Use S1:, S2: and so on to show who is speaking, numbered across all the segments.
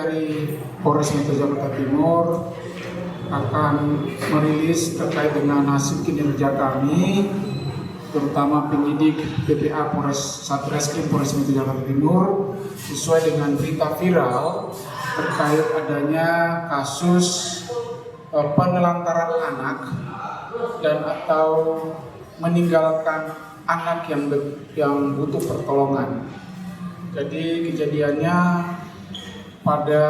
S1: dari Polres Metro Jakarta Timur akan merilis terkait dengan hasil kinerja kami, terutama penyidik PPA Satreskrim Polres Metro Jakarta Timur, sesuai dengan berita viral terkait adanya kasus penelantaran anak dan atau meninggalkan anak yang butuh pertolongan. Jadi kejadiannya pada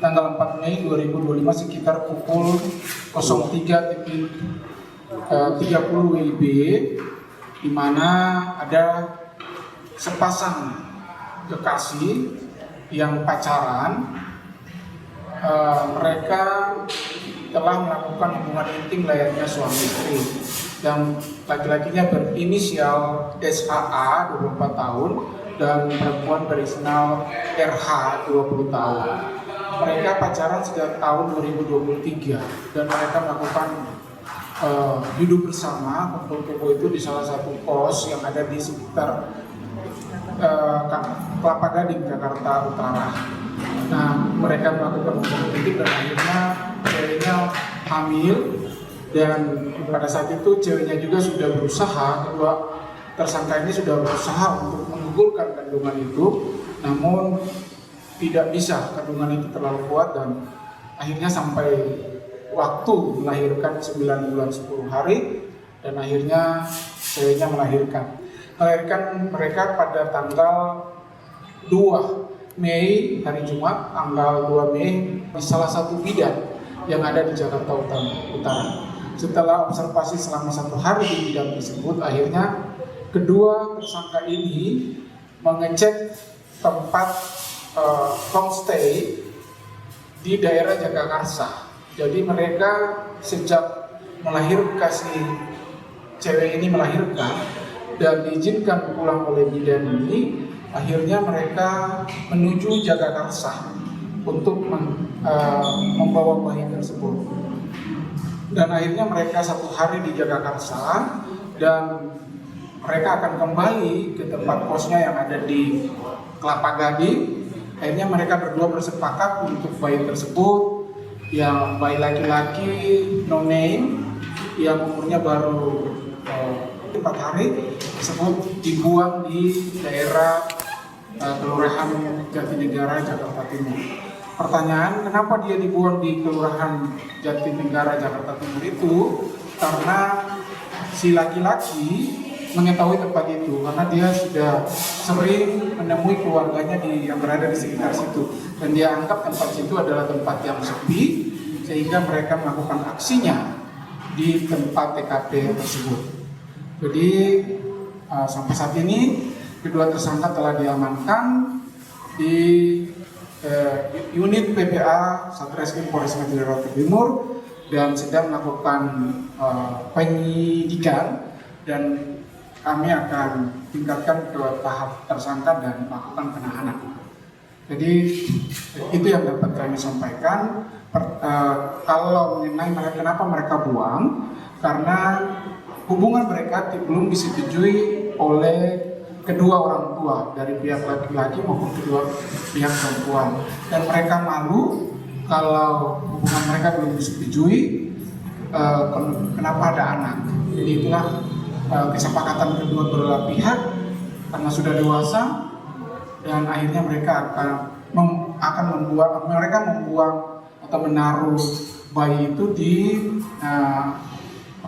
S1: tanggal 4 Mei 2025 sekitar pukul 03.30 WIB, di mana ada sepasang kekasih yang pacaran. Mereka telah melakukan hubungan intim layaknya suami istri, yang laki-lakinya berinisial SAA 24 tahun dan perempuan berinisial RH 20 tahun. Mereka pacaran sejak tahun 2023 dan mereka melakukan hidup bersama kumpul-kumpul itu di salah satu kos yang ada di sekitar Kelapa Gading, Jakarta Utara. Nah, mereka melakukan hubungan intim dan akhirnya ceweknya hamil, dan pada saat itu ceweknya juga sudah berusaha, kedua tersangka ini sudah berusaha untuk menggugurkan kandungan itu, namun tidak bisa, kandungan itu terlalu kuat dan akhirnya sampai waktu melahirkan 9 bulan 10 hari dan akhirnya ceweknya melahirkan mereka pada tanggal 2 Mei, hari Jumat, tanggal 2 Mei di salah satu bidan yang ada di Jakarta Utara. Setelah observasi selama 1 hari di bidan tersebut, akhirnya kedua tersangka ini mengecek tempat homestay di daerah Jagakarsa. Jadi mereka sejak melahirkan, si cewek ini melahirkan dan diizinkan pulang oleh bidan ini, akhirnya mereka menuju Jagakarsa untuk membawa bayi tersebut. Dan akhirnya mereka 1 hari di Jagakarsa dan mereka akan kembali ke tempat kosnya yang ada di Kelapa Gading. Akhirnya mereka berdua bersepakat untuk bayi tersebut, yang bayi laki-laki no name yang umurnya baru 4 hari tersebut dibuang di daerah Kelurahan Jatinegara, Jakarta Timur. Pertanyaan, kenapa dia dibuang di Kelurahan Jatinegara, Jakarta Timur itu? Karena si laki-laki mengetahui tempat itu karena dia sudah sering menemui keluarganya yang berada di sekitar situ, dan dia anggap tempat situ adalah tempat yang sepi sehingga mereka melakukan aksinya di tempat TKP tersebut. Jadi sampai saat ini kedua tersangka telah diamankan di unit PPA Satreskrim Polres Metro Jakarta Timur dan sedang melakukan penyidikan, dan kami akan tingkatkan ke tahap tersangka dan melakukan penahanan. Jadi itu yang dapat kami sampaikan. Kalau mengenai mereka, kenapa mereka buang, karena hubungan mereka belum disetujui oleh kedua orang tua, dari pihak laki-laki maupun kedua pihak perempuan, dan mereka malu kalau hubungan mereka belum disetujui. Kenapa ada anak? Jadi itulah kesepakatan kedua belah pihak karena sudah dewasa, dan akhirnya mereka akan membuang atau menaruh bayi itu di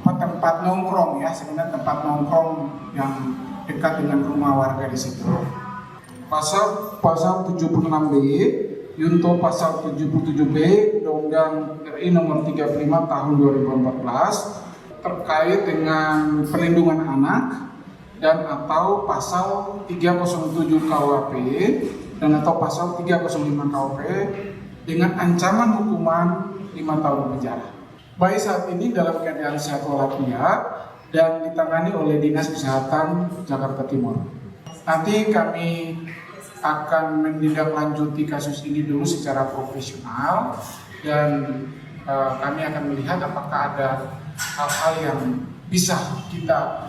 S1: tempat nongkrong, ya, sebenarnya tempat nongkrong yang dekat dengan rumah warga di situ. Pasal 76B, Yunto pasal 77B Undang-Undang RI nomor 35 tahun 2014 terkait dengan perlindungan anak, dan atau pasal 307 KUHP dan atau pasal 305 KUHP dengan ancaman hukuman 5 tahun penjara. Bayi saat ini dalam keadaan sehat walafiat dan ditangani oleh Dinas Kesehatan Jakarta Timur. Nanti kami akan menindaklanjuti kasus ini dulu secara profesional, dan kami akan melihat apakah ada hal-hal yang bisa kita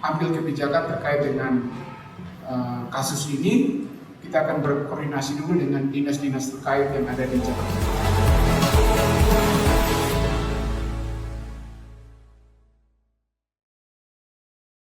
S1: ambil kebijakan terkait dengan kasus ini. kita akan berkoordinasi dulu dengan dinas-dinas terkait yang ada di Jakarta.